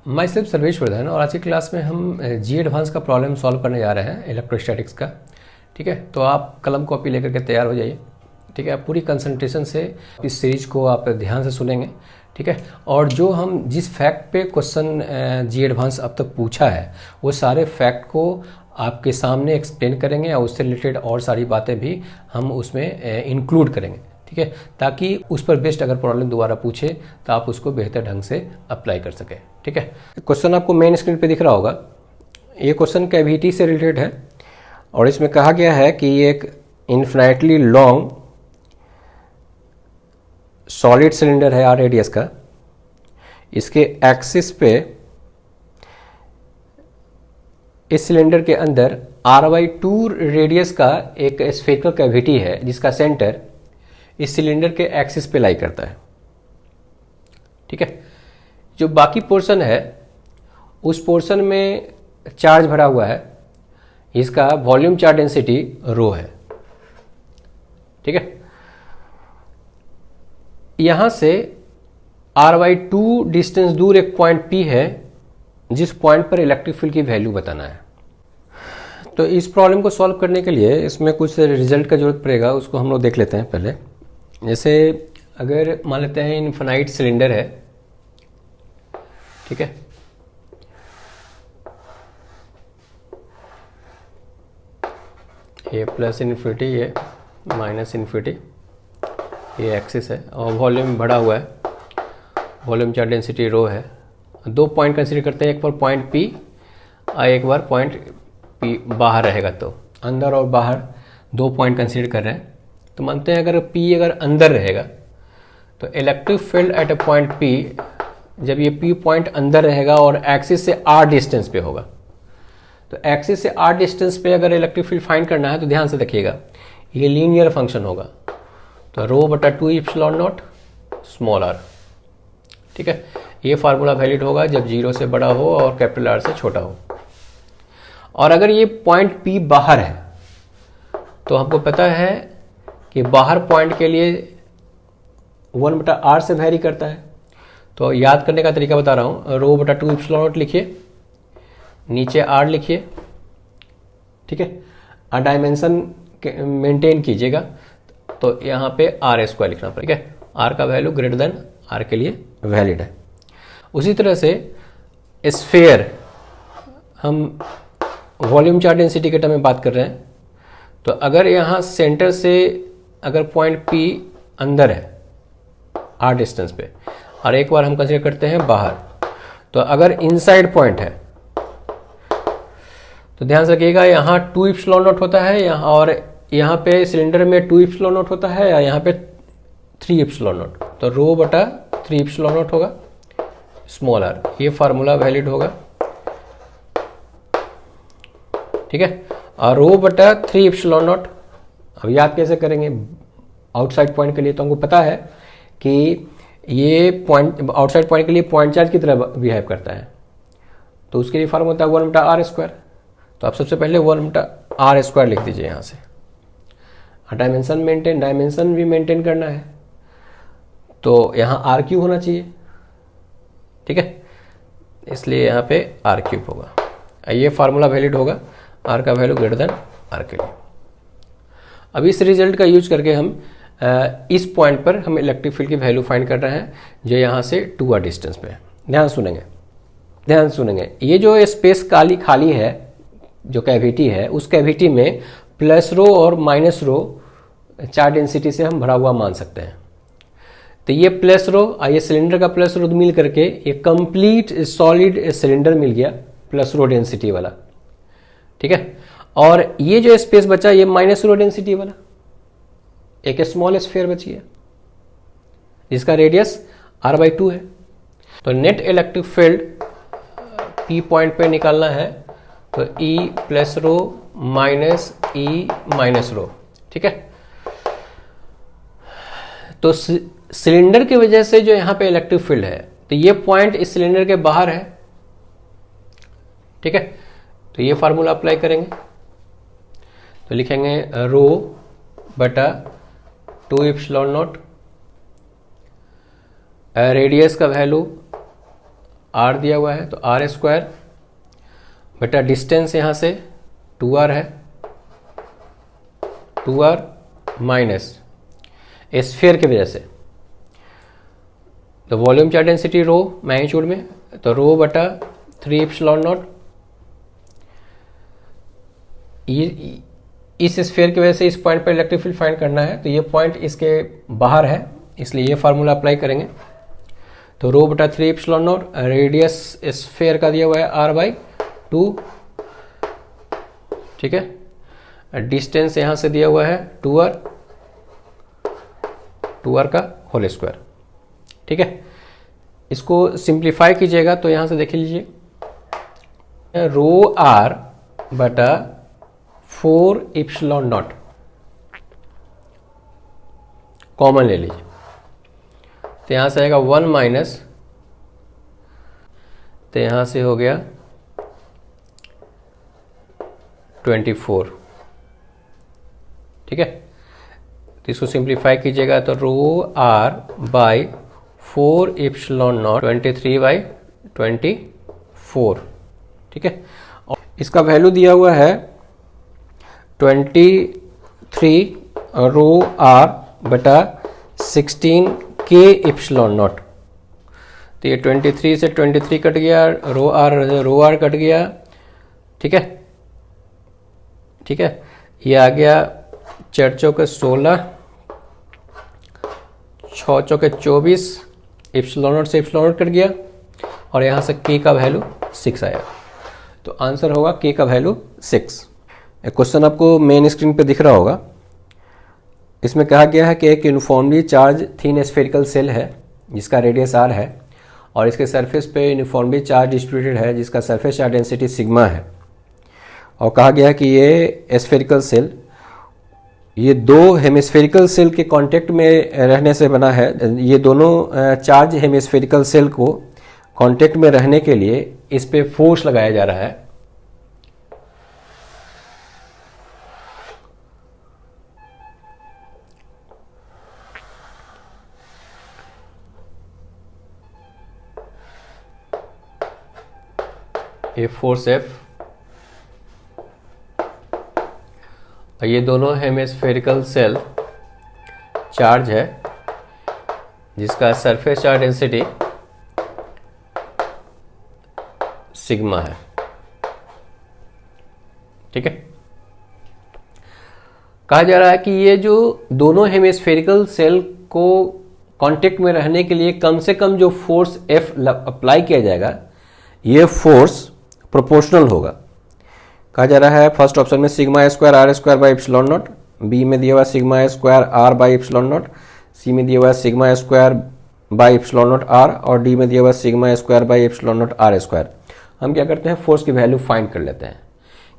मैं सिर्फ सर्वेश वर्धन और आज की क्लास में हम जी एडवांस का प्रॉब्लम सॉल्व करने जा रहे हैं इलेक्ट्रोस्टैटिक्स का। ठीक है, तो आप कलम कॉपी लेकर के तैयार हो जाइए। ठीक है, आप पूरी कंसंट्रेशन से इस सीरीज को आप ध्यान से सुनेंगे। ठीक है, और जो हम जिस फैक्ट पे क्वेश्चन जी एडवांस अब तक पूछा है वो सारे फैक्ट को आपके सामने एक्सप्लेन करेंगे और उससे रिलेटेड और सारी बातें भी हम उसमें इंक्लूड करेंगे। ठीक है, ताकि उस पर बेस्ड अगर प्रॉब्लम दोबारा पूछे तो आप उसको बेहतर ढंग से अप्लाई कर सकें। ठीक है, क्वेश्चन आपको मेन स्क्रीन पे दिख रहा होगा। ये क्वेश्चन कैविटी से रिलेटेड है और इसमें कहा गया है कि ये एक इन्फिनाइटली लॉन्ग सॉलिड सिलेंडर है आर रेडियस का। इसके एक्सिस पे इस सिलेंडर के अंदर r/2 रेडियस का एक स्फेरिकल कैविटी है जिसका सेंटर इस सिलेंडर के एक्सिस पे लाई करता है। ठीक है, जो बाकी पोर्शन है उस पोर्शन में चार्ज भरा हुआ है। इसका वॉल्यूम चार्ज डेंसिटी रो है। ठीक है, यहां से r/2 डिस्टेंस दूर एक पॉइंट P है जिस पॉइंट पर इलेक्ट्रिक फील्ड की वैल्यू बताना है। तो इस प्रॉब्लम को सॉल्व करने के लिए इसमें कुछ रिजल्ट का जरूरत पड़ेगा, उसको हम लोग देख लेते हैं पहले। जैसे अगर मान लेते हैं इनफिनाइट सिलेंडर है। ठीक है, ये प्लस इन्फिनिटी, ये माइनस इन्फिनिटी, ये एक्सिस है और वॉल्यूम बढ़ा हुआ है। वॉल्यूम चार्ज डेंसिटी रो है। दो पॉइंट कंसीडर करते हैं, एक बार पॉइंट P और एक बार पॉइंट P बाहर रहेगा। तो अंदर और बाहर दो पॉइंट कंसीडर कर रहे हैं। तो मानते हैं अगर P अगर अंदर रहेगा तो electric field at a point P, जब ये P पॉइंट अंदर रहेगा और एक्सिस से r डिस्टेंस पे होगा, तो एक्सिस से r डिस्टेंस पे अगर इलेक्ट्रिक फील्ड फाइंड करना है तो ध्यान से देखिएगा, ये लीनियर फंक्शन होगा। तो ρ/2ε0 स्मॉल r। ठीक है, ये फार्मूला वैलिड होगा जब 0 से बड़ा हो और कैपिटल R से छोटा हो। और अगर ये पॉइंट P बाहर है तो हमको पता है कि बाहर पॉइंट के लिए 1/r से वैरी करता है। तो याद करने का तरीका बता रहा हूँ, ρ/2ε0 लिखिए, नीचे r लिखिए। ठीक है, और डायमेंशन मेंटेन कीजिएगा तो यहाँ पे r² लिखना पड़ेगा। ठीक है, r का वैल्यू ग्रेटर देन r के लिए वैलिड है। उसी तरह से स्फीयर, हम वॉल्यूम चार्ज डेंसिटी के टर्म में बात कर रहे हैं। तो अगर यहाँ सेंटर से अगर पॉइंट P अंदर है r डिस्टेंस पे और एक बार हम कंसीडर करते हैं बाहर, तो अगर इनसाइड पॉइंट है तो ध्यान से रखिएगा, यहाँ 2ε0 होता है यहाँ, और यहाँ पे सिलेंडर में 2ε0 होता है या यहाँ पे 3ε0। तो ρ/3ε0 होगा स्मॉल r। ये फार्मूला वैलिड होगा। ठीक है, और ρ/3ε0 अब याद कैसे करेंगे आउटसाइड पॉइंट के लिए? तो हमको पता है कि ये पॉइंट आउटसाइड पॉइंट के लिए पॉइंट चार्ज की तरह बिहेव करता है। तो उसके लिए फार्मूला होता है 1/r²। तो आप सबसे पहले 1/r² लिख दीजिए यहाँ से। डायमेंशन भी मेंटेन करना है तो यहाँ r³ होना चाहिए। ठीक है, इसलिए यहाँ पे r³ होगा। ये फार्मूला वैलिड होगा, r का वैल्यू ग्रेटर देन r के लिए। अब इस रिजल्ट का यूज करके हम इस पॉइंट पर हम इलेक्ट्रिक फील्ड की वैल्यू फाइंड कर रहे हैं जो यहाँ से 2r डिस्टेंस पे है। ध्यान सुनेंगे, ये जो स्पेस खाली है, जो कैविटी है, उस कैविटी में प्लस रो और माइनस रो चार्ज डेंसिटी से हम भरा हुआ मान सकते हैं। तो ये प्लस रो और ये सिलेंडर का प्लस रो मिल करके ये कंप्लीट सॉलिड सिलेंडर मिल गया प्लस रो डेंसिटी वाला। ठीक है, और ये जो स्पेस बचा ये माइनस रो डेंसिटी वाला एक स्मॉल स्फीयर बची है जिसका रेडियस r/2 है। तो net electric field P point पे निकालना है तो E plus rho minus E minus rho. ठीक है, तो सिलेंडर की वजह से जो यहाँ पे इलेक्ट्रिक फील्ड है, तो ये पॉइंट इस सिलेंडर के बाहर है। ठीक है, तो ये फार्मूला अप्लाई करेंगे तो लिखेंगे ρ/2ε0 रेडियस का वैल्यू r दिया हुआ है, तो आर स्क्वायर बेटा डिस्टेंस यहाँ से 2r है, 2r माइनस स्फीयर की वजह से, तो volume charge density rho magnitude में, तो रो बटा 3 एप्सिलॉन नॉट, इस स्फीयर की वजह से इस पॉइंट पर इलेक्ट्रिक फील्ड फाइंड करना है, तो ये पॉइंट इसके बाहर है, इसलिए ये फार्मूला अप्लाई करेंगे। तो रो बटा 3 एप्सिलॉन नॉट, रेडियस स्फीयर का दिया हुआ है r/2, ठीक है। डिस्टेंस यहां से दिया हुआ है 2r का होल स्क्वायर, ठीक है। इसको सिंप्लीफाई कीजिएगा तो यहां से देख लीजिए, रो r बटा 4 एप्सिलॉन नॉट कॉमन ले लीजिए, तो यहां से आएगा 1 माइनस, तो यहां से हो गया 24, ठीक है। तो इसको सिंप्लीफाई कीजिएगा तो रो r बाई 4 एप्सिलॉन नॉट 23/24, ठीक है। और इसका वैल्यू दिया हुआ है 23 रो r बटा 16 k एप्सिलॉन नॉट, तो ये 23 से 23 कट गया, रो r कट गया, ठीक है, ठीक है। ये आ गया 4 चौके 16, 6 चौके 24, एप्सिलॉन नॉट से एप्सिलॉन नॉट कट गया, और यहाँ से k का वैल्यू 6 आया, तो आंसर होगा k का वैल्यू 6। एक क्वेश्चन आपको मेन स्क्रीन पे दिख रहा होगा, इसमें कहा गया है कि एक uniformly charge thin spherical shell है जिसका रेडियस r है, और इसके सरफेस पे यूनिफॉर्मली चार्ज डिस्ट्रीब्यूटेड है जिसका सरफेस चार्ज डेंसिटी सिग्मा है, और कहा गया है कि ये स्फेरिकल सेल ये दो हेमिस्फेरिकल सेल के कांटेक्ट में रहने से बना है। ये दोनों चार्ज हेमिस्फेरिकल सेल को कांटेक्ट में रहने के लिए इस पे फोर्स लगाया जा रहा है। ये फोर्स F, ये दोनों हेमिस्फेरिकल सेल चार्ज है जिसका सरफेस चार्ज डेंसिटी सिग्मा है, ठीक है। कहा जा रहा है कि ये जो दोनों हेमिस्फेरिकल सेल को कांटेक्ट में रहने के लिए कम से कम जो फोर्स F अप्लाई किया जाएगा, ये फोर्स प्रोपोर्शनल होगा। कहा जा रहा है फर्स्ट ऑप्शन में sigma square R square by epsilon naught, B में दिया हुआ sigma square R by epsilon naught, C में दिया हुआ sigma square by epsilon naught R, और डी में दिया हुआ sigma square by epsilon naught R square. हम क्या करते हैं, फोर्स की वैल्यू फाइंड कर लेते हैं।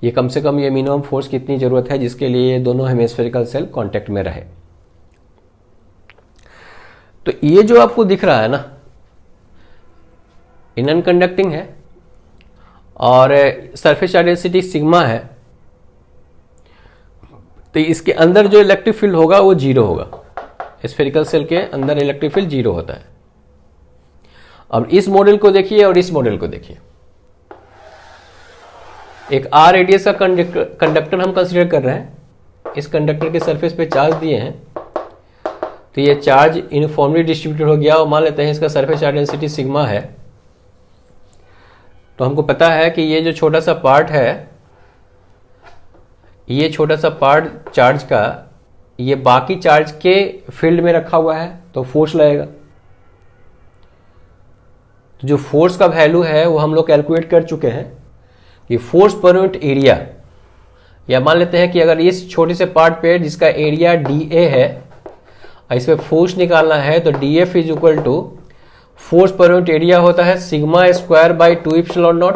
ये कम से कम ये मिनिमम फोर्स कितनी जरूरत है जिसके लिए ये दोनों हेमिस्फेरिकल सेल कांटेक्ट में रहे। तो ये जो आपको दिख रहा है ना, ये नॉन कंडक्टिंग है और सरफेस चार्ज डेंसिटी सिग्मा है, तो इसके अंदर जो इलेक्ट्रिक फील्ड होगा वो जीरो होगा। स्फेरिकल सेल के अंदर इलेक्ट्रिक फील्ड जीरो होता है। अब इस मॉडल को देखिए और इस मॉडल को देखिए, एक आर रेडियस का कंडक्टर हम कंसीडर कर रहे हैं। इस कंडक्टर के सरफेस पे चार्ज दिए हैं, तो ये चार्ज यूनिफॉर्मली डिस्ट्रीब्यूटेड हो गया, और मान लेते हैं इसका सरफेस चार्ज डेंसिटी सिग्मा है। तो हमको पता है कि ये जो छोटा सा पार्ट है, ये छोटा सा पार्ट चार्ज का, ये बाकी चार्ज के फील्ड में रखा हुआ है, तो फोर्स लगेगा। तो जो फोर्स का वैल्यू है वो हम लोग कैलकुलेट कर चुके हैं कि फोर्स पर यूनिट एरिया, या मान लेते हैं कि अगर इस छोटे से पार्ट पे जिसका एरिया dA है, इसमें फोर्स निकालना है, तो dF is equal to force per unit area होता है sigma square by 2 epsilon naught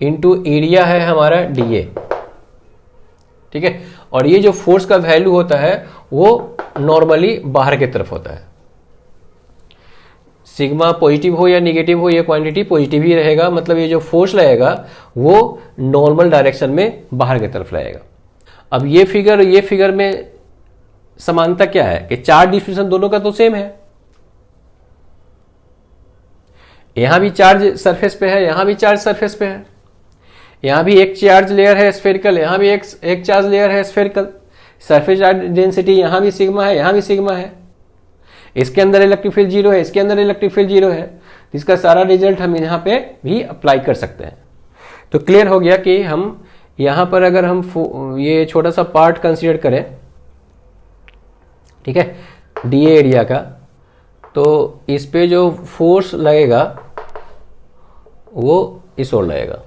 into area है हमारा dA, ठीक है। और ये जो फोर्स का वैल्यू होता है वो नॉर्मली बाहर की तरफ होता है। सिग्मा पॉजिटिव हो या निगेटिव हो, ये क्वांटिटी पॉजिटिव ही रहेगा, मतलब ये जो फोर्स लगेगा वो नॉर्मल डायरेक्शन में बाहर की तरफ लगेगा। अब ये फिगर में समानता क्या है कि चार्ज डिस्ट्रीब्यूशन दोनों का तो सेम है। यहाँ भी चार्ज सरफेस पे है, यहाँ भी चार्ज सरफेस पे है, यहाँ भी एक चार्ज लेयर है स्फेरिकल, यहाँ भी एक चार्ज लेयर है स्फेरिकल। सरफेस चार्ज डेंसिटी यहाँ भी सिग्मा है, यहाँ भी सिग्मा है। इसके अंदर इलेक्ट्रिक फील्ड जीरो है, इसके अंदर इलेक्ट्रिक फील्ड जीरो है। इसका सारा रिजल्ट हम यहाँ पे भी अप्लाई कर सकते हैं। तो क्लियर हो गया कि हम यहाँ पर अगर हम ये छोटा सा पार्ट कंसीडर करें, ठीक है, डीए एरिया का, तो इस पे जो फोर्स लगेगा वो इस ओर लगेगा।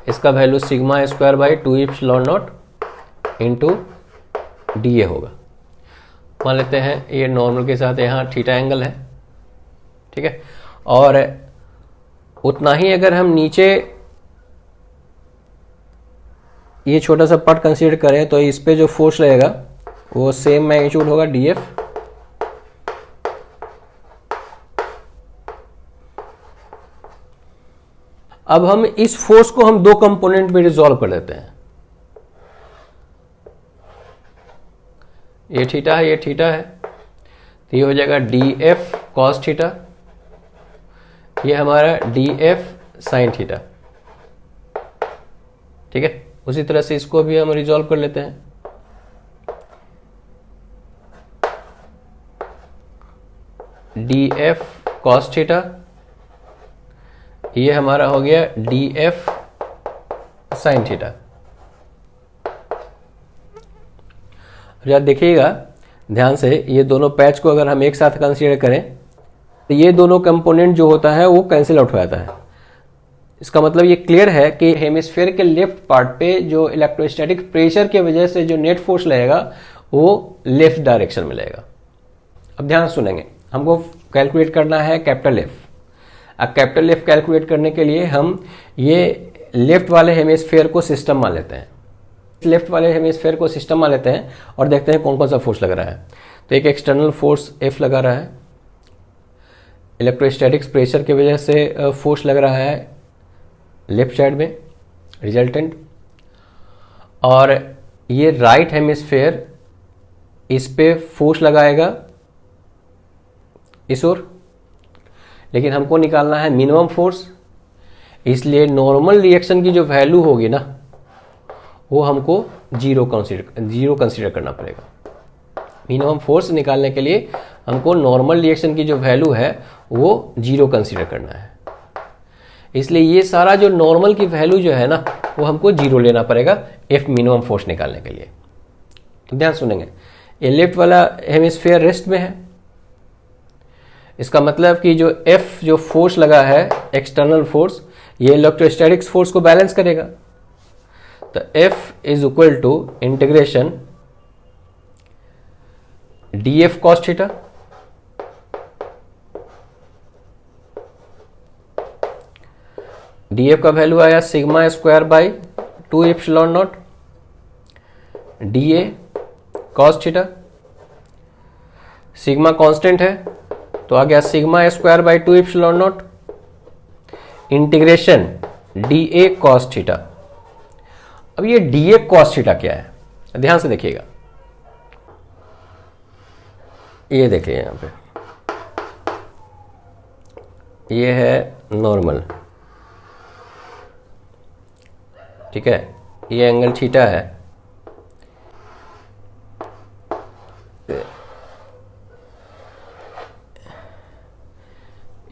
इसका value sigma square by 2ε0 into D A होगा। मान लेते हैं ये नॉर्मल के साथ यहाँ थीटा एंगल है, ठीक है। और उतना ही अगर हम नीचे ये छोटा सा पार्ट कंसीडर करें तो इस पे जो फोर्स लगेगा वो सेम मैग्नीट्यूड होगा डी एफ। अब हम इस फोर्स को हम दो कंपोनेंट में रिजॉल्व कर देते हैं। ये थीटा है, ये थीटा है, तो ये हो जाएगा डी एफ कॉस थीटा, ये हमारा डी एफ साइन थीटा, ठीक है। उसी तरह से इसको भी हम रिजॉल्व कर लेते हैं। डी एफ कॉस थीटा, ये हमारा हो गया डी एफ साइन थीटा। यार देखिएगा ध्यान से, ये दोनों पैच को अगर हम एक साथ कंसीडर करें तो ये दोनों कंपोनेंट जो होता है वो कैंसिल आउट हो जाता है। इसका मतलब ये क्लियर है कि हेमिस्फीयर के लेफ्ट पार्ट पे जो इलेक्ट्रोस्टैटिक प्रेशर की वजह से जो नेट फोर्स लगेगा वो लेफ्ट डायरेक्शन में लगेगा। अब ध्यान सुनेंगे, हमको कैलकुलेट करना है कैपिटल एफ। अब कैपिटल एफ कैलकुलेट करने के लिए हम ये लेफ्ट वाले हेमिस्फीयर को सिस्टम मान लेते हैं। लेफ्ट वाले हेमिस्फीयर को सिस्टम मान लेते हैं और देखते हैं कौन कौन सा फोर्स लग रहा है। तो एक एक्सटर्नल फोर्स एफ लगा रहा है, इलेक्ट्रोस्टैटिक्स प्रेशर की वजह से फोर्स लग रहा है लेफ्ट साइड में रिजल्टेंट, और ये राइट हेमिस्फीयर इस पे फोर्स लगाएगा इस ओर, लेकिन हमको निकालना है मिनिमम फोर्स, इसलिए नॉर्मल रिएक्शन की जो वैल्यू होगी ना वो हमको जीरो कंसीडर करना पड़ेगा। मिनिमम फोर्स निकालने के लिए हमको नॉर्मल रिएक्शन की जो वैल्यू है वो जीरो कंसीडर करना है। इसलिए ये सारा जो नॉर्मल की वैल्यू जो है ना वो हमको जीरो लेना पड़ेगा एफ मिनिमम फोर्स निकालने के लिए। तो ध्यान सुनेंगे, ये लेफ्ट वाला हेमिस्फीयर रेस्ट में है, इसका मतलब कि जो एफ जो फोर्स लगा है एक्सटर्नल फोर्स, ये इलेक्ट्रोस्टैटिक्स फोर्स को बैलेंस करेगा। तो F is equal to integration D F cos theta, D F का वैल्यू आया sigma square by 2ε0 D A cos theta. Sigma constant है तो आ गया sigma square by 2ε0 integration D A cos theta. अब ये डी ए कॉस थीटा क्या है, ध्यान से देखिएगा। ये देखिए यहां पे, ये है नॉर्मल, ठीक है, ये एंगल थीटा है,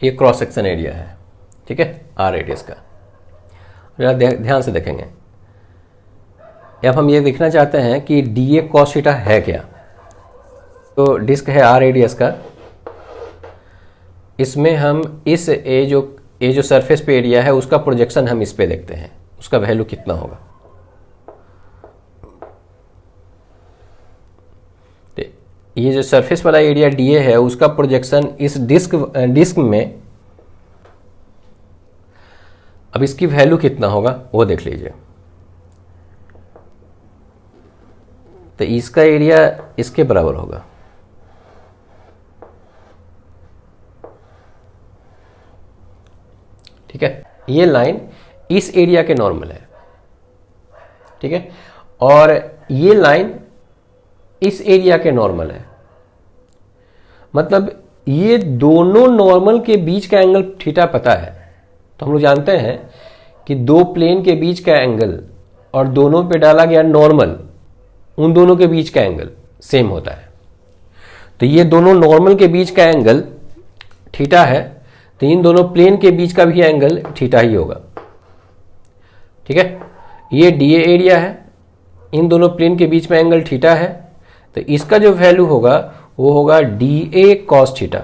ये क्रॉस सेक्शन एरिया है, ठीक है, आर रेडियस का। ध्यान से देखेंगे, अब हम ये देखना चाहते हैं कि डी ए कॉस थीटा है क्या। तो डिस्क है आर रेडियस का, इसमें हम इस ए जो सरफेस पे एरिया है उसका प्रोजेक्शन हम इस पे देखते हैं, उसका वैल्यू कितना होगा। तो ये जो सरफेस वाला एरिया डी ए है उसका प्रोजेक्शन इस डिस्क में, अब इसकी वैल्यू कितना होगा वो देख लीजिए। तो इसका एरिया इसके बराबर होगा, ठीक है। ये लाइन इस एरिया के नॉर्मल है, ठीक है, और ये लाइन इस एरिया के नॉर्मल है। मतलब ये दोनों नॉर्मल के बीच का एंगल थीटा पता है, तो हम लोग जानते हैं कि दो प्लेन के बीच का एंगल और दोनों पे डाला गया नॉर्मल, उन दोनों के बीच का एंगल सेम होता है। तो ये दोनों नॉर्मल के बीच का एंगल थीटा है, तो इन दोनों प्लेन के बीच का भी एंगल थीटा ही होगा। ठीक है, ये डीए एरिया है, इन दोनों प्लेन के बीच में एंगल थीटा है, तो इसका जो वैल्यू होगा वो होगा डीए कॉस थीटा।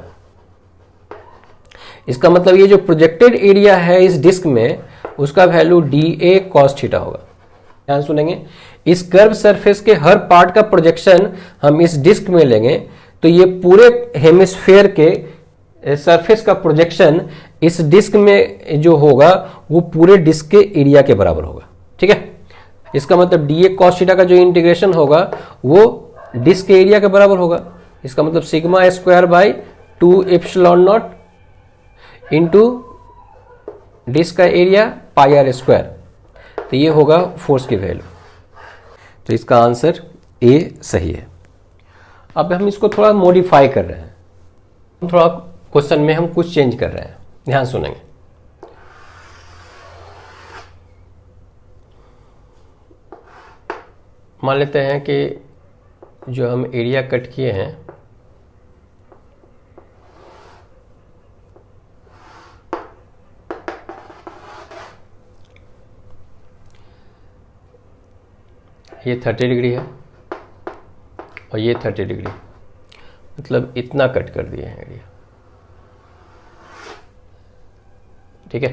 इसका मतलब ये जो प्रोजेक्टेड एरिया है इस डिस्क में, उसका वैल्यू डीए कॉस थीटा होगा। ध्यान सुनेंगे, इस कर्व सरफेस के हर पार्ट का प्रोजेक्शन हम इस डिस्क में लेंगे, तो ये पूरे हेमिस्फेयर के सरफेस का प्रोजेक्शन इस डिस्क में जो होगा वो पूरे डिस्क के एरिया के बराबर होगा। ठीक है, इसका मतलब डीए कॉस थीटा का जो इंटीग्रेशन होगा वो डिस्क के एरिया के बराबर होगा। इसका मतलब sigma square by 2 epsilon naught into disc का एरिया पाई आर स्क्वायर, तो ये होगा फोर्स की वैल्यू। तो इसका आंसर ए सही है। अब हम इसको थोड़ा मॉडिफाई कर रहे हैं, थोड़ा क्वेश्चन में हम कुछ चेंज कर रहे हैं, ध्यान सुनेंगे। मान लेते हैं कि जो हम एरिया कट किए हैं ये 30 डिग्री है और ये 30 डिग्री, मतलब इतना कट कर दिए हैं एरिया। ठीक है,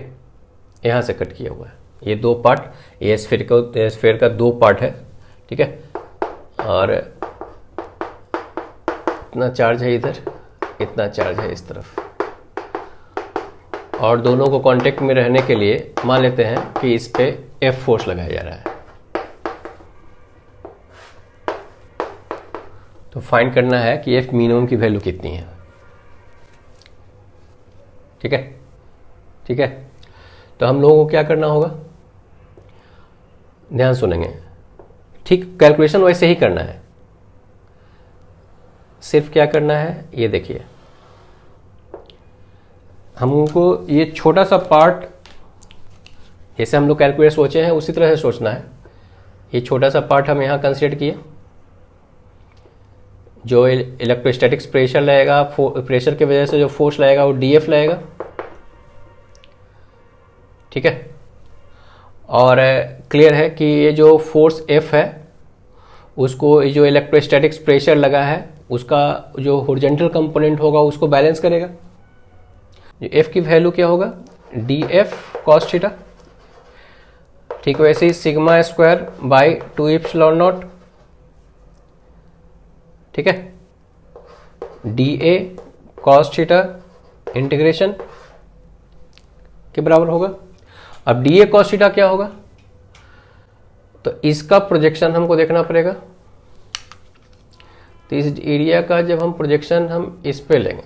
यहाँ से कट किया हुआ है, ये दो पार्ट, ये स्फीयर का दो पार्ट है। ठीक है, और इतना चार्ज है इधर, इतना चार्ज है इस तरफ, और दोनों को कांटेक्ट में रहने के लिए मान लेते हैं कि इस पे एफ फोर्स लगाया जा रहा है। तो फाइंड करना है कि एफ मिनिमम की वैल्यू कितनी है। ठीक है, ठीक है, तो हम लोगों को क्या करना होगा, ध्यान सुनेंगे। ठीक, कैलकुलेशन वैसे ही करना है, सिर्फ क्या करना है ये देखिए, हमको ये छोटा सा पार्ट, जैसे हम लोग कैलकुलेट सोचे हैं उसी तरह से सोचना है। ये छोटा सा पार्ट हम यहाँ कंसीडर किए, जो इलेक्ट्रोस्टैटिक्स प्रेशर लगेगा, प्रेशर की वजह से जो फोर्स लगेगा वो डीएफ लगेगा। ठीक है, और क्लियर है कि ये जो फोर्स एफ है उसको, ये जो इलेक्ट्रोस्टैटिक्स प्रेशर लगा है उसका जो हॉरिजॉन्टल कंपोनेंट होगा उसको बैलेंस करेगा। जो एफ की वैल्यू क्या होगा, डी एफ कॉस थीटा। ठीक, वैसे ही sigma square by 2 epsilon naught. ठीक है, D A cos theta integration के बराबर होगा। अब डी ए कॉस थीटा क्या होगा, तो इसका प्रोजेक्शन हमको देखना पड़ेगा। तो इस एरिया का जब हम प्रोजेक्शन हम इस पे लेंगे,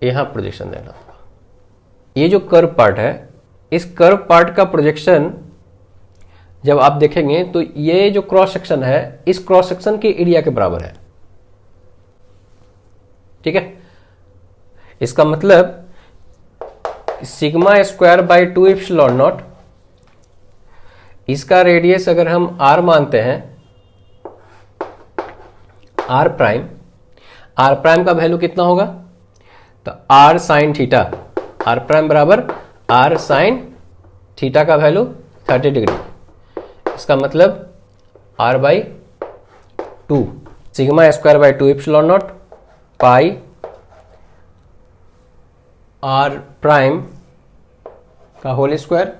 यहां प्रोजेक्शन देना होगा। ये जो कर्व पार्ट है, इस कर्व पार्ट का प्रोजेक्शन जब आप देखेंगे तो ये जो क्रॉस सेक्शन है इस क्रॉस सेक्शन के एरिया के बराबर है। ठीक है, इसका मतलब sigma square by 2 epsilon not, इसका रेडियस अगर हम आर मानते हैं, आर प्राइम का वैल्यू कितना होगा, तो r sine theta, r prime बराबर आर साइन थीटा का वैल्यू 30 डिग्री। इसका मतलब r by 2 sigma square by 2 epsilon naught pi r prime का होल स्क्वायर।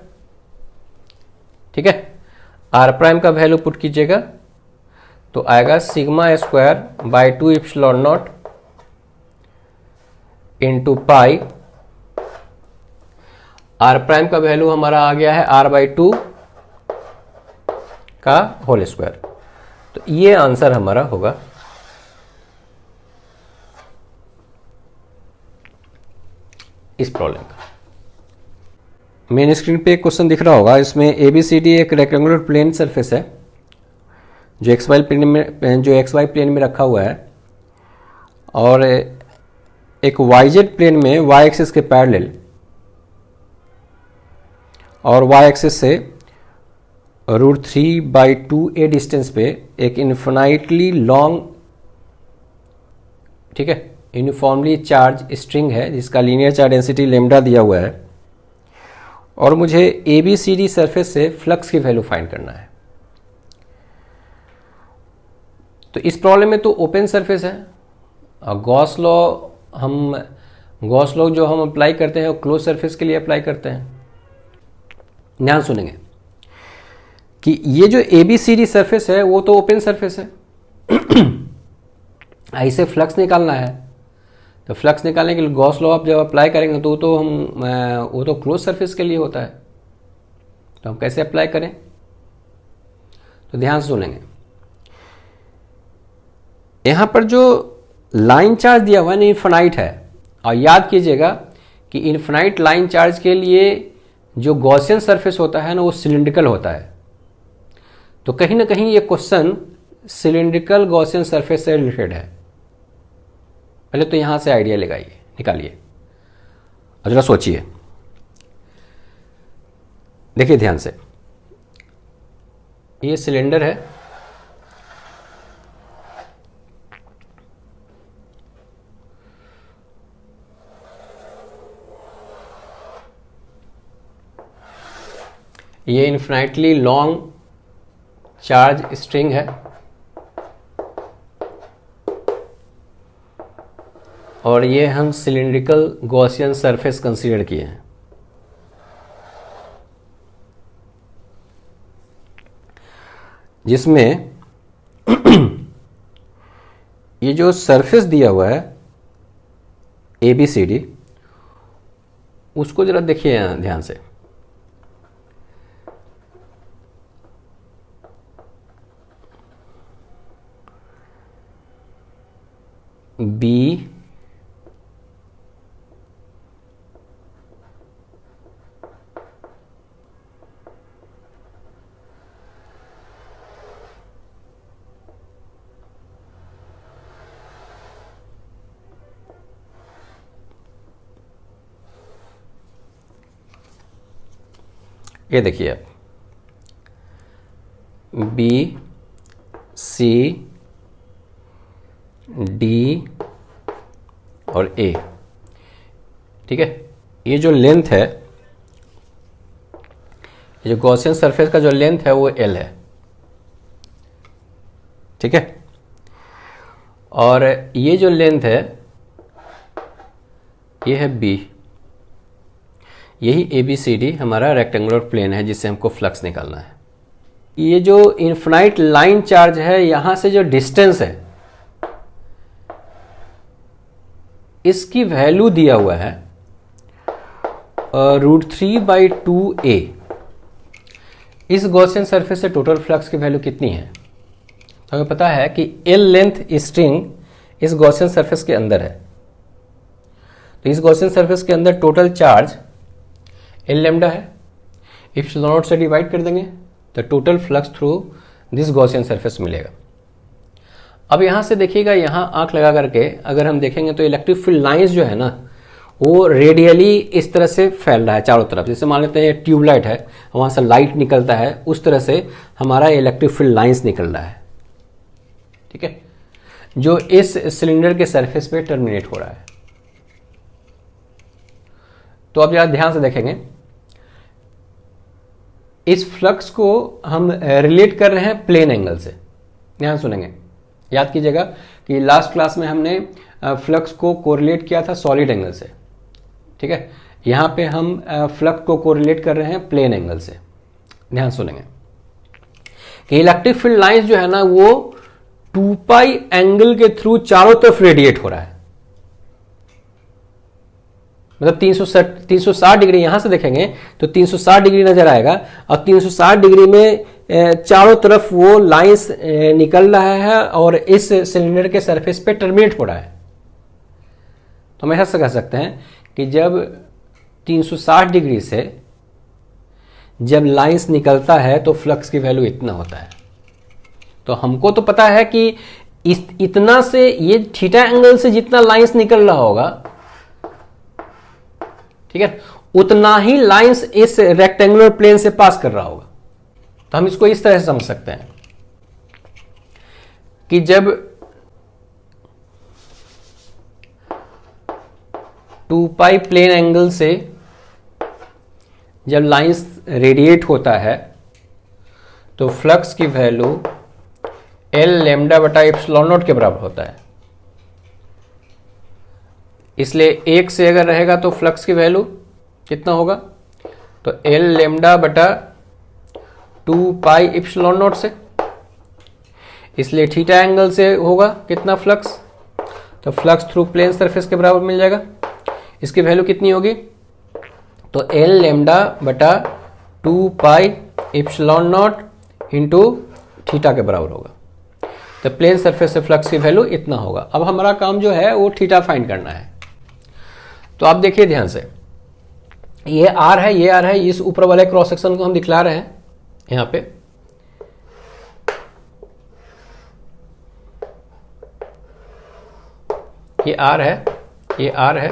ठीक है, आर प्राइम का वैल्यू पुट कीजिएगा तो आएगा sigma square by 2 epsilon naught into pi, r prime का वैल्यू हमारा आ गया है आर बाई 2 का होल स्क्वायर। तो ये आंसर हमारा होगा। इस प्रॉब्लम का मेन स्क्रीन पे एक क्वेश्चन दिख रहा होगा, इसमें ABCD एक रेक्टेंगुलर प्लेन सरफेस है जो XY प्लेन में रखा हुआ है, और एक वाईजेड प्लेन में वाई एक्सिस के पैरेलल और वाई एक्सिस से √3/2a डिस्टेंस पे एक इन्फिनाइटली लॉन्ग, ठीक है, यूनिफॉर्मली चार्ज स्ट्रिंग है जिसका लीनियर चार्ज डेंसिटी लेमडा दिया हुआ है, और मुझे ABCD सरफेस से फ्लक्स की वैल्यू फाइंड करना है। तो इस प्रॉब्लम में तो ओपन सरफेस है और गॉस लॉ जो हम अप्लाई करते हैं वो क्लोज सरफेस के लिए अप्लाई करते हैं। ध्यान सुनेंगे कि ये जो ABCD सरफेस है वो तो ओपन सरफेस है ऐसे फ्लक्स निकालना है, तो फ्लक्स निकालने के लिए गॉस लॉ आप जब अप्लाई करेंगे तो वो तो क्लोज सरफेस के लिए होता है, तो हम कैसे अप्लाई करें? तो ध्यान से सुनेंगे। यहां पर जो लाइन चार्ज दिया हुआ है ना इन्फिनाइट है, और याद कीजिएगा कि इन्फिनाइट लाइन चार्ज के लिए जो गॉसियन सरफेस होता है ना वो सिलिंड्रिकल होता है। तो कहीं ना कहीं ये क्वेश्चन सिलिंड्रिकल गॉसियन सरफेस से रिलेटेड है। पहले तो यहां से आइडिया लगाइए, निकालिए और जरा सोचिए। देखिए ध्यान से, ये सिलेंडर है, ये इन्फिनाइटली लॉन्ग चार्ज स्ट्रिंग है और ये हम सिलिंड्रिकल गॉसियन सरफेस कंसीडर किए हैं। जिसमें ये जो सरफेस दिया हुआ है ABCD, उसको जरा देखिए ध्यान से। B, ये देखिए आप, B, C, D और A, ठीक है। ये जो लेंथ है, ये जो गॉसियन सरफेस का जो लेंथ है वो L है, ठीक है। और ये जो लेंथ है ये है B। यही ABCD हमारा रेक्टेंगुलर प्लेन है जिससे हमको फ्लक्स निकालना है। ये जो इन्फिनाइट लाइन चार्ज है, यहां से जो डिस्टेंस है इसकी वैल्यू दिया हुआ है √3/2a। इस गॉसियन सरफेस से टोटल फ्लक्स की वैल्यू कितनी है? तो हमें पता है कि L लेंथ स्ट्रिंग इस गॉसियन सरफेस के अंदर है, तो इस गॉसियन सरफेस के अंदर टोटल चार्ज L लैम्डा है। इप्सिलॉन नॉट से डिवाइड कर देंगे तो total flux through this Gaussian surface मिलेगा। अब यहां से देखिएगा, यहां आंख लगा करके अगर हम देखेंगे तो इलेक्ट्रिक फील्ड लाइंस जो है ना वो रेडियली इस तरह से फैल रहा है चारों तरफ। जैसे मान लेते हैं ट्यूबलाइट है, वहां से लाइट निकलता है, उस तरह से हमारा इलेक्ट्रिक फील्ड लाइंस निकल रहा है, ठीक है, जो इस सिलेंडर के सरफेस पे टर्मिनेट हो रहा है। तो अब जरा ध्यान से देखेंगे, इस फ्लक्स को हम रिलेट कर रहे हैं प्लेन एंगल से। ध्यान सुनेंगे, याद कीजिएगा कि लास्ट क्लास में हमने फ्लक्स को कोरिलेट किया था सॉलिड एंगल से, ठीक है। यहां पे हम फ्लक्स को कोरिलेट कर रहे हैं प्लेन एंगल से। ध्यान सुनेंगे कि इलेक्ट्रिक फील्ड लाइंस जो है ना वो 2π एंगल के थ्रू चारों तरफ रेडिएट हो रहा है। मतलब 360 डिग्री, यहां से देखेंगे तो 360 डिग्री नजर आएगा और 360 डिग्री में चारों तरफ वो लाइंस निकल रहा है और इस सिलेंडर के सरफेस पे टर्मिनेट हो रहा है। तो हम ऐसा कह सकते हैं कि जब 360 डिग्री से जब लाइंस निकलता है तो फ्लक्स की वैल्यू इतना होता है। तो हमको तो पता है कि इतना से ये थीटा एंगल से जितना लाइंस निकल रहा होगा, ठीक है, उतना ही लाइंस इस रेक्टेंगुलर प्लेन से पास कर रहा होगा। तो हम इसको इस तरह से समझ सकते हैं कि जब 2 पाई प्लेन एंगल से जब लाइंस रेडिएट होता है तो फ्लक्स की वैल्यू L लैम्डा बटा एप्सिलॉन नॉट के बराबर होता है। इसलिए 1 से अगर रहेगा तो फ्लक्स की वैल्यू कितना होगा, तो L लैम्डा बटा 2 पाई एप्सिलॉन नॉट से, इसलिए थीटा एंगल से होगा कितना फ्लक्स, तो फ्लक्स थ्रू प्लेन सरफेस के बराबर मिल जाएगा। इसकी वैल्यू कितनी होगी, तो L लैम्डा बटा 2 pi epsilon naught into theta के बराबर होगा। तो प्लेन सरफेस से फ्लक्स की वैल्यू इतना होगा। अब हमारा काम जो है वो थीटा फाइंड करना है। तो आप देखिए ध्यान से, ये आर है, ये आर है, इस ऊपर वाले क्रॉस सेक्शन को हम दिखला रहे हैं यहां पे। ये आर है, ये आर है,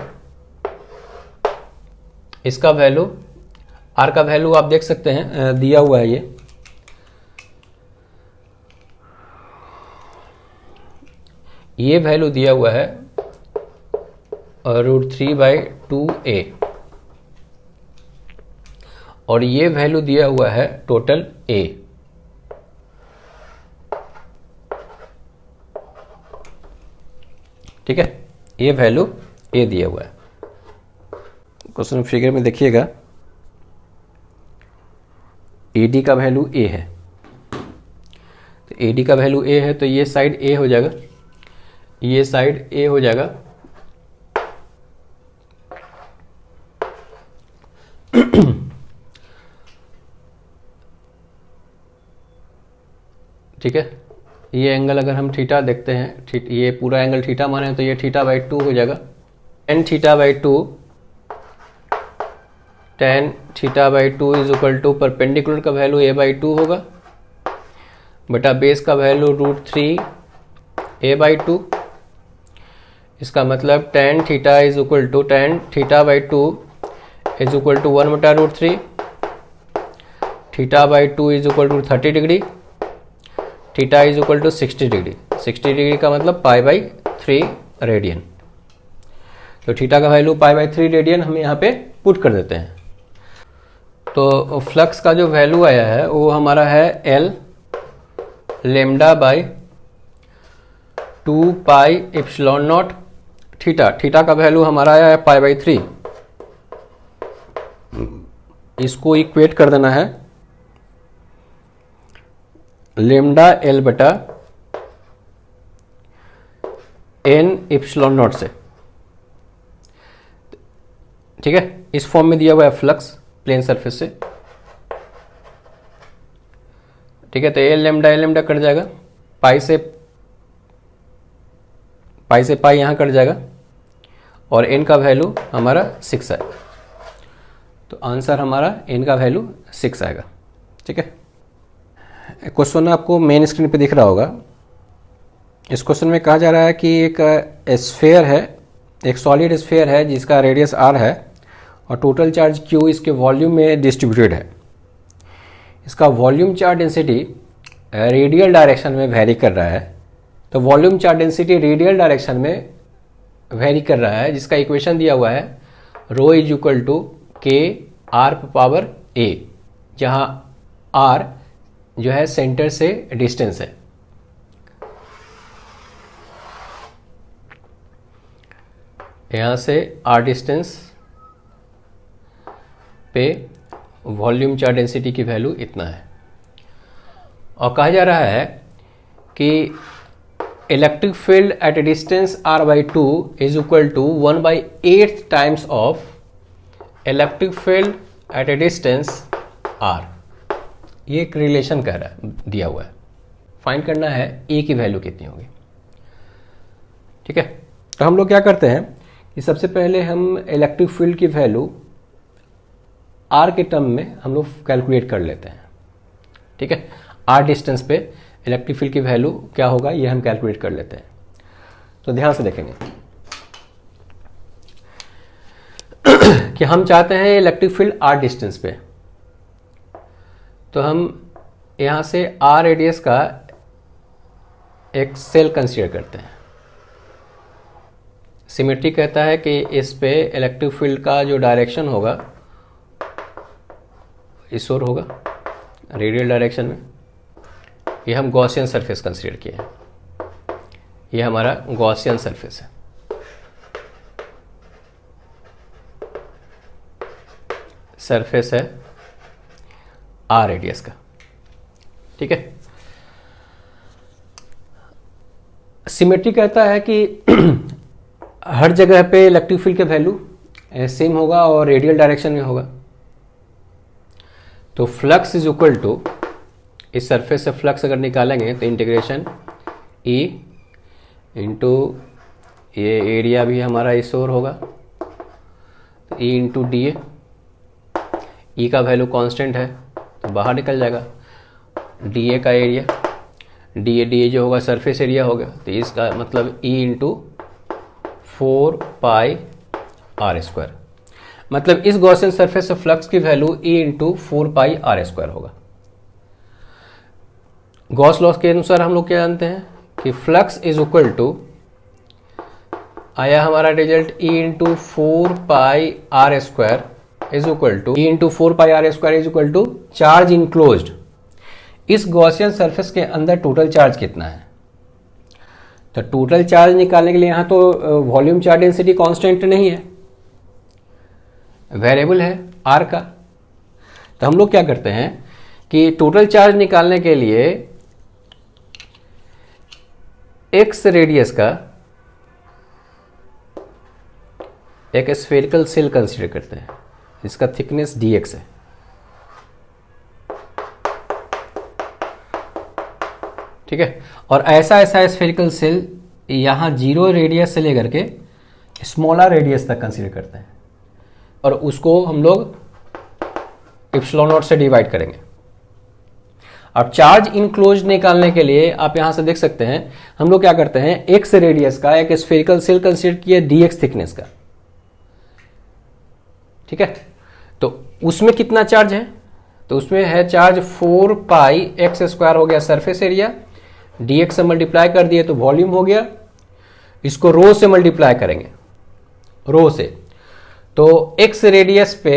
इसका वैल्यू, आर का वैल्यू आप देख सकते हैं दिया हुआ है। ये वैल्यू दिया हुआ है √3/2a, और ये वैल्यू दिया हुआ है टोटल a। ठीक है, ये वैल्यू a दिया हुआ है। क्वेश्चन फिगर में देखिएगा, AD का वैल्यू a है, तो AD का वैल्यू a है, तो ये साइड a हो जाएगा, ये साइड a हो जाएगा। ठीक है, ये एंगल अगर हम थीटा देखते हैं, ये पूरा एंगल थीटा माने तो ये θ/2 हो जाएगा। tan θ/2 tan θ/2 is equal to perpendicular का वैल्यू a/2 होगा बटा बेस का वैल्यू √3a/2। इसका मतलब tan theta is equal to tan θ/2 is equal to 1 बटा √3, θ/2 is equal to 30 degree, theta is equal to 60 degree. 60 degree का मतलब π/3 रेडियन। तो थीटा का वैल्यू π/3 रेडियन हम यहाँ पे पुट कर देते हैं। तो फ्लक्स का जो वैल्यू आया है वो हमारा है L lambda by 2 pi epsilon not theta. Theta का वैल्यू हमारा आया है π/3। इसको इक्वेट कर देना है लैम्डा L बटा n एप्सिलॉन नॉट से। ठीक है, इस फॉर्म में दिया हुआ है फ्लक्स प्लेन सरफेस से। ठीक है, तो L लैम्डा कट जाएगा, पाई से पाई यहां कट जाएगा, और n का वैल्यू हमारा 6 आएगा। तो आंसर हमारा n का वैल्यू 6 आएगा। ठीक है, क्वेश्चन आपको मेन स्क्रीन पे दिख रहा होगा। इस क्वेश्चन में कहा जा रहा है कि एक स्फीयर है, एक सॉलिड स्फीयर है जिसका रेडियस r है और टोटल चार्ज q इसके वॉल्यूम में डिस्ट्रीब्यूटेड है। इसका volume charge density radial direction में वेरी कर रहा है। तो volume charge density radial direction में वेरी कर रहा है, जिसका इक्वेशन दिया हुआ है ρ इज इक्वल टू k/r⁴, जहाँ r जो है सेंटर से डिस्टेंस है। यहां से r डिस्टेंस पे वॉल्यूम चार्ज डेंसिटी की वैल्यू इतना है। और कहा जा रहा है कि electric field at a distance r/2 is equal to 1/8 times of electric field at a distance r। ये एक रिलेशन कह रहा है, दिया हुआ है। फाइंड करना है a की वैल्यू कितनी होगी। ठीक है, तो हम लोग क्या करते हैं कि सबसे पहले हम इलेक्ट्रिक फील्ड की वैल्यू r के टर्म में हम लोग कैलकुलेट कर लेते हैं। ठीक है, r डिस्टेंस पे इलेक्ट्रिक फील्ड की वैल्यू क्या होगा ये हम कैलकुलेट कर लेते हैं। तो ध्यान से देखेंगे कि हम चाहते हैं इलेक्ट्रिक फील्ड r डिस्टेंस पे, तो हम यहाँ से r रेडियस का एक सेल कंसीडर करते हैं। सिमेट्री कहता है कि इस पे इलेक्ट्रिक फील्ड का जो डायरेक्शन होगा इस ओर होगा, रेडियल डायरेक्शन में। ये हम गॉसियन सरफेस कंसीडर किए हैं, ये हमारा गॉसियन सरफेस है। सरफेस है r रेडियस का, ठीक है। सिमेट्री कहता है कि हर जगह पे इलेक्ट्रिक फील्ड का वैल्यू सेम होगा और रेडियल डायरेक्शन में होगा। तो फ्लक्स इज इक्वल टू, इस सरफेस से फ्लक्स अगर निकालेंगे तो इंटीग्रेशन E इंटू ये एरिया भी हमारा इस ओर होगा, तो E इंटू डी ए। E का वैल्यू कांस्टेंट है तो बाहर निकल जाएगा, डी ए का एरिया, डी ए जो होगा सरफेस एरिया होगा, तो इसका मतलब E into 4 pi r square. मतलब इस गॉसियन सरफेस से फ्लक्स की value E into 4 pi r square होगा। गॉस लॉस के अनुसार हम लोग क्या जानते हैं कि फ्लक्स इज इक्वल टू, आया हमारा result E into 4 pi r square is equal to, E into 4 pi r square is equal to charge enclosed. इस गॉसियन सरफेस के अंदर टोटल चार्ज कितना है, तो टोटल चार्ज निकालने के लिए यहाँ तो वॉल्यूम चार्ज डेंसिटी कांस्टेंट नहीं है, वेरिएबल है r का। तो हम लोग क्या करते हैं कि टोटल चार्ज निकालने के लिए x रेडियस का एक स्फेरिकल सेल कंसीडर करते हैं, इसका थिकनेस dx है। ठीक है, और ऐसा स्फेरिकल सेल यहाँ 0 रेडियस से लेकर के स्मॉलर रेडियस तक कंसीडर करते हैं, और उसको हम लोग इप्सिलॉन नॉट से डिवाइड करेंगे। अब चार्ज इनक्लोज निकालने के लिए आप यहां से देख सकते हैं हम लोग क्या करते हैं, x रेडियस का एक स्फेरिकल सेल कंसीडर किया dx थिकनेस का, ठीक है। तो उसमें कितना चार्ज है, तो उसमें है चार्ज 4 पाई एक्स स्क्वायर हो गया सरफेस एरिया, dx से मल्टीप्लाई कर दिए तो वॉल्यूम हो गया, इसको रो से मल्टीप्लाई करेंगे, रो से, तो x रेडियस पे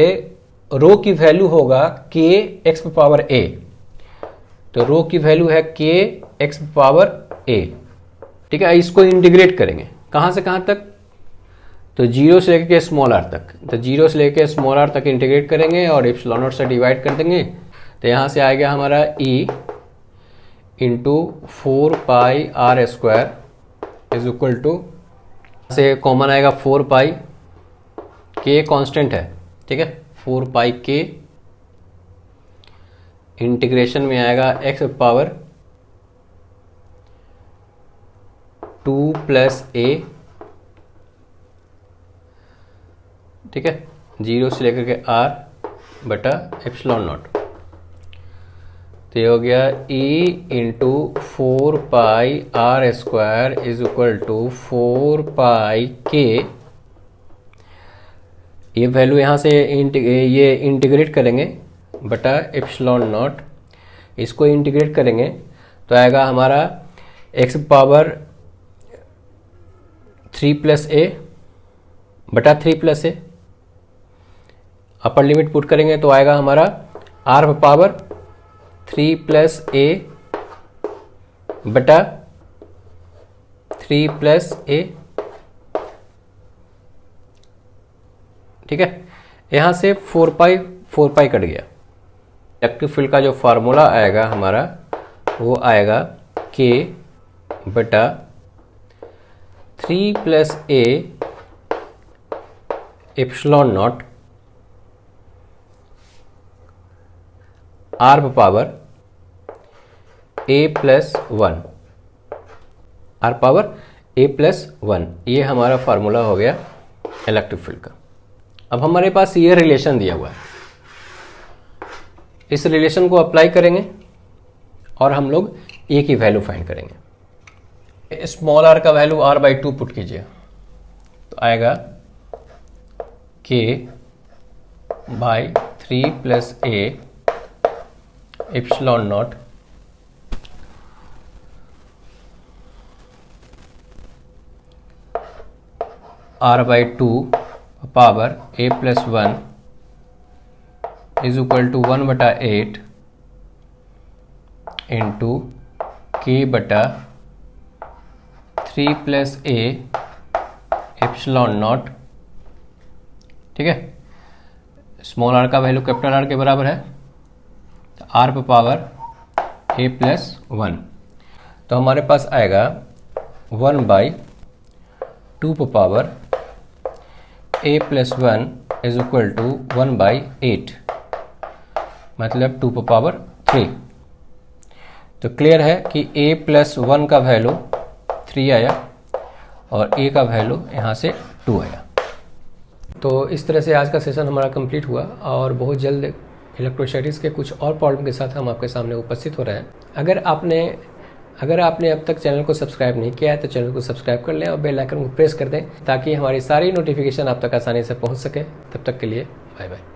रो की वैल्यू होगा k x पावर a, तो रो की वैल्यू है k x पावर a, ठीक है। इसको इंटीग्रेट करेंगे कहां से कहां तक, तो 0 से लेकर स्मॉल r तक, तो 0 से लेकर स्मॉल r तक इंटीग्रेट करेंगे और इप्सिलॉन नॉट से डिवाइड कर देंगे। तो यहां से आएगा हमारा e into 4 pi r square is equal to, से कॉमन आएगा 4 पाई, k कांस्टेंट है, ठीक है, 4 पाई k इंटीग्रेशन में आएगा x पावर 2 प्लस a, ठीक है, 0 से लेकर के r बटा एप्सिलॉन नॉट। तो ये हो गया e into 4 pi r square is equal to 4 pi k। ये वैल्यू यहाँ से ये इंटीग्रेट करेंगे बटा एप्सिलॉन नॉट, इसको इंटीग्रेट करेंगे तो आएगा हमारा x पावर 3 प्लस a बटा 3 plus a, upper limit put करेंगे तो आएगा हमारा r पावर 3 प्लस a बटा 3 प्लस a, ठीक है। यहां से 4 पाई कट गया। इलेक्ट्रिक फील्ड का जो फार्मूला आएगा हमारा वो आएगा k बटा 3 plus a epsilon not r power a plus 1, r power a plus 1, ये हमारा फार्मूला हो गया इलेक्ट्रिक फील्ड का। अब हमारे पास ये रिलेशन दिया हुआ है, इस रिलेशन को अप्लाई करेंगे और हम लोग ए की वैल्यू फाइंड करेंगे। स्मॉल आर का वैल्यू r/2 पुट कीजिए तो आएगा k/3 + a epsilon not r/2 power a + 1 = 1/8 into k/3 + a epsilon naught. ठीक है, स्मॉल आर का वैल्यू कैपिटल आर के बराबर है, तो r पर पावर a + 1, तो हमारे पास आएगा 1/2 पर पावर a + 1 = 1/8, मतलब 2 पर पावर 3। तो क्लियर है कि a + 1 का वैल्यू 3 आया और a का वैल्यू यहाँ से 2 आया। तो इस तरह से आज का सेशन हमारा कंप्लीट हुआ और बहुत जल्द इलेक्ट्रोस्टैटिक्स के कुछ और प्रॉब्लम के साथ हम आपके सामने उपस्थित हो रहे हैं। अगर आपने अब तक चैनल को सब्सक्राइब नहीं किया है तो चैनल को सब्सक्राइब कर लें और बेल आइकन को प्रेस कर दें ताकि हमारी सारी नोटिफिकेशन आप तक आसानी से पहुंच सके। तब तक के लिए बाय बाय।